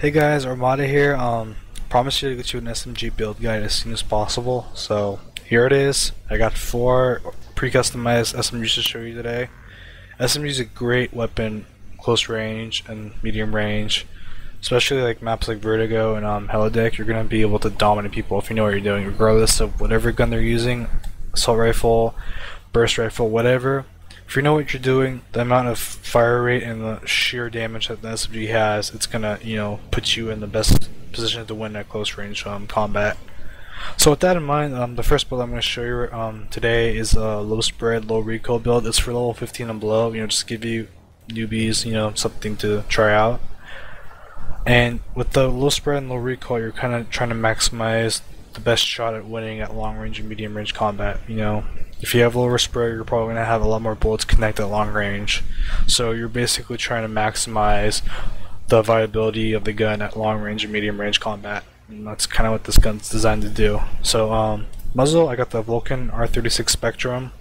Hey guys, Armada here. Promise you to get you an SMG build guide as soon as possible. So here it is. I got 4 pre-customized SMGs to show you today. SMG is a great weapon, close range and medium range, especially like maps like Vertigo and Holodeck. You're gonna be able to dominate people if you know what you're doing, regardless of whatever gun they're using, assault rifle, burst rifle, whatever. If you know what you're doing, the amount of fire rate and the sheer damage that the SMG has, it's gonna, put you in the best position to win at close range combat. So with that in mind, the first build I'm going to show you today is a low spread, low recoil build. It's for level 15 and below. Just to give you newbies, something to try out. And with the low spread and low recoil, you're kind of trying to maximize the best shot at winning at long range and medium range combat. If you have lower spread, you're probably going to have a lot more bullets connect at long range. So you're basically trying to maximize the viability of the gun at long range and medium range combat. And that's kind of what this gun's designed to do. So muzzle, I got the Vulcan R36 Spectrum,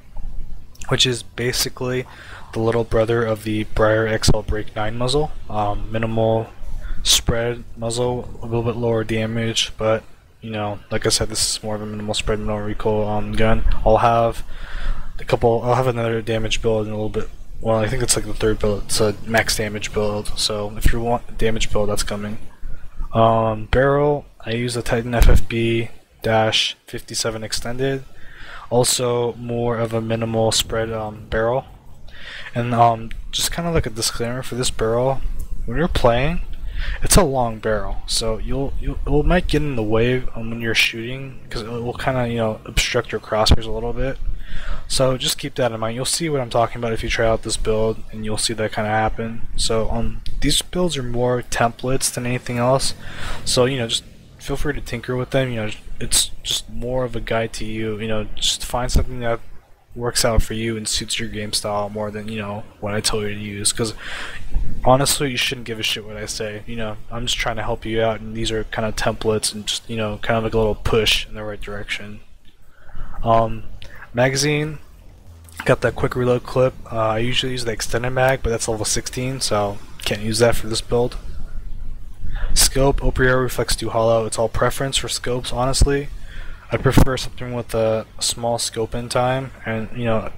which is basically the little brother of the Briar XL Break 9 muzzle. Minimal spread muzzle, a little bit lower damage, but like I said, this is more of a minimal spread, minimal recoil gun. I'll have another damage build in a little bit. Well, I think it's like the third build. It's a max damage build. So if you want a damage build, that's coming. Barrel, I use a Titan FFB-57 extended. Also more of a minimal spread barrel. And just kind of like a disclaimer for this barrel, when you're playing, it's a long barrel, so it might get in the way when you're shooting, because it will kind of obstruct your crosshairs a little bit. So just keep that in mind. You'll see what I'm talking about if you try out this build, and you'll see that kind of happen. So these builds are more templates than anything else. So just feel free to tinker with them. It's just more of a guide to you. Just find something that works out for you and suits your game style more than what I tell you to use, because honestly you shouldn't give a shit what I say. I'm just trying to help you out, and these are kind of templates and just kind of like a little push in the right direction. Magazine, got that quick reload clip. I usually use the extended mag, but that's level 16, so can't use that for this build. Scope, OPRL Reflex 2 Holo. It's all preference for scopes, honestly. I prefer something with a small scope in time and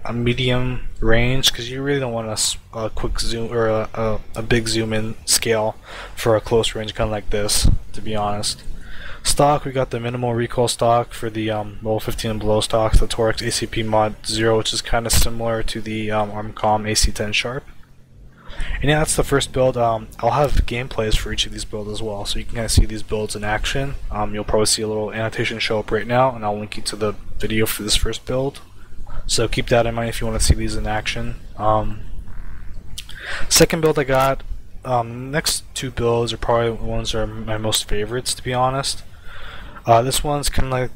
a medium range, because you really don't want a quick zoom or a big zoom in scale for a close range gun like this, to be honest. Stock, we got the minimal recoil stock for the level 15 and below stocks, the Taurex ACP Mod 0, which is kind of similar to the ArmCom AC10 Sharp. And yeah, that's the first build. I'll have gameplays for each of these builds as well, so you can kind of see these builds in action. You'll probably see a little annotation show up right now, and I'll link you to the video for this first build. So keep that in mind if you want to see these in action. Second build I got. Next 2 builds are probably the ones that are my most favorites, to be honest. This one's kind of like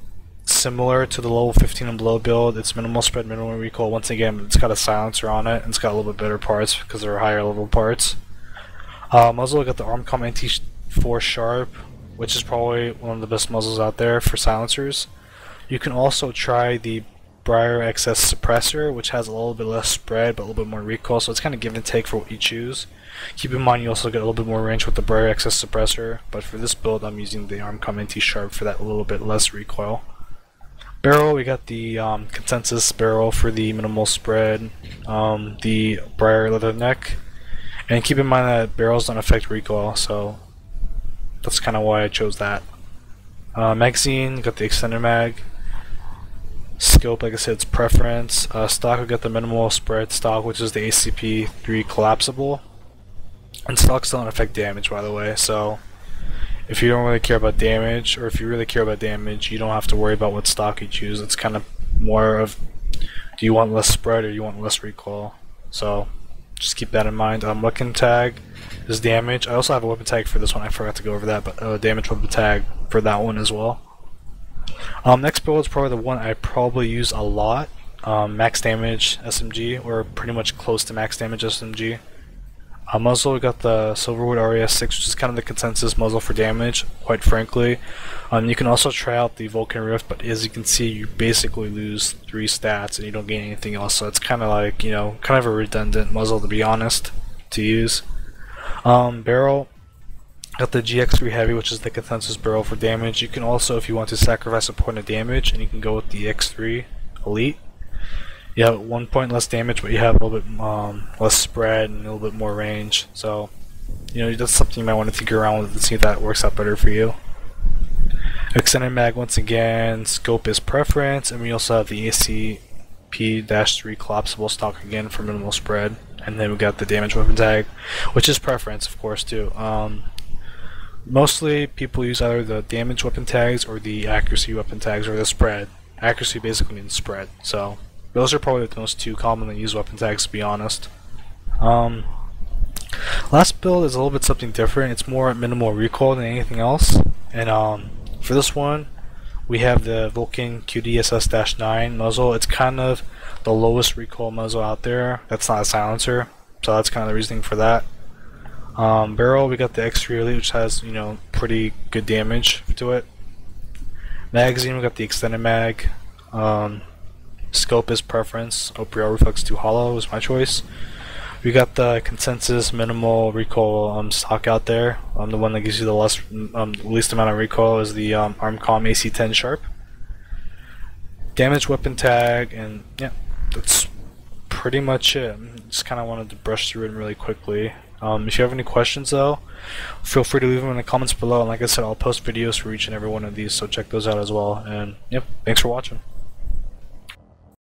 similar to the level 15 and below build. It's minimal spread, minimal recoil. Once again, it's got a silencer on it, and it's got a little bit better parts because they're higher level parts. Muzzle, I got the ArmCom NT4 Sharp, which is probably one of the best muzzles out there for silencers. You can also try the Briar XS Suppressor, which has a little bit less spread but a little bit more recoil, so it's kind of give and take for what you choose. Keep in mind you also get a little bit more range with the Briar XS Suppressor, but for this build I'm using the ArmCom NT Sharp for that little bit less recoil. Barrel, we got the consensus barrel for the minimal spread, the Briar Leatherneck, and keep in mind that barrels don't affect recoil, so that's kind of why I chose that. Magazine, got the extended mag. Scope, like I said, it's preference. Stock, we got the minimal spread stock, which is the ACP3 Collapsible, and stocks don't affect damage, by the way, so if you don't really care about damage, or if you really care about damage, you don't have to worry about what stock you choose. It's kind of more of, do you want less spread or do you want less recoil? So just keep that in mind. Weapon tag is damage. I also have a weapon tag for this one. I forgot to go over that, but damage weapon tag for that one as well. Next build is probably the one I probably use a lot. Max damage SMG, or pretty much close to max damage SMG. Muzzle, we got the Silverwood RES6, which is kind of the consensus muzzle for damage, quite frankly. You can also try out the Vulcan Rift, but as you can see, you basically lose 3 stats and you don't gain anything else, so it's kind of like, kind of a redundant muzzle, to be honest, to use. Barrel, Got the GX3 Heavy, which is the consensus barrel for damage. You can also, if you want to sacrifice a point of damage, and you can go with the X3 Elite. You have 1 point less damage, but you have a little bit less spread and a little bit more range. So, you know, that's something you might want to tinker around with and see if that works out better for you. Extended mag, once again, scope is preference, and we also have the ACP-3 collapsible stock again for minimal spread. And then we got the damage weapon tag, which is preference, of course, too. Mostly people use either the damage weapon tags or the accuracy weapon tags or the spread. Accuracy basically means spread, so those are probably the most two commonly used weapon tags, to be honest. Last build is a little bit something different. It's more minimal recoil than anything else, and for this one we have the Vulcan QDSS-9 muzzle. It's kind of the lowest recoil muzzle out there. That's not a silencer, so that's kind of the reasoning for that. Barrel, we got the X3 Elite, which has, you know, pretty good damage to it. Magazine, we got the extended mag. Scope is preference. OPRL Reflex 2 Holo is my choice. We got the consensus minimal recoil stock out there. The one that gives you the least amount of recoil is the ArmCom AC10 Sharp. Damage weapon tag, and yeah, that's pretty much it. Just kind of wanted to brush through it really quickly. If you have any questions though, feel free to leave them in the comments below, and like I said, I'll post videos for each and every one of these, so check those out as well. And yep, thanks for watching.